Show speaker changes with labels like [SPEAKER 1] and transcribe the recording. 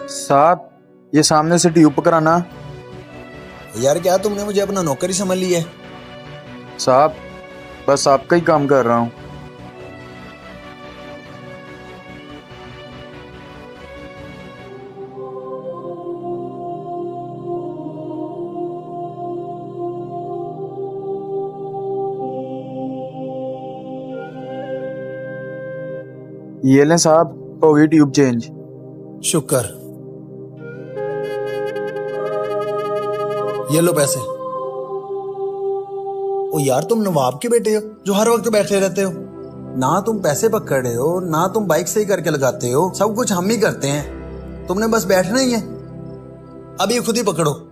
[SPEAKER 1] साहब, ये सामने से ट्यूब पकड़ाना।
[SPEAKER 2] यार क्या तुमने मुझे अपना नौकर ही समझ लिया है?
[SPEAKER 1] साहब, बस आपका ही काम कर रहा हूँ। ये लें साहब, हो गई ट्यूब चेंज।
[SPEAKER 2] शुक्र। ये लो पैसे। ओ यार, तुम नवाब के बेटे हो जो हर वक्त बैठे रहते हो। ना तुम पैसे पकड़े हो, ना तुम बाइक सही करके लगाते हो, सब कुछ हम ही करते हैं। तुमने बस बैठना ही है। अब ये खुद ही पकड़ो।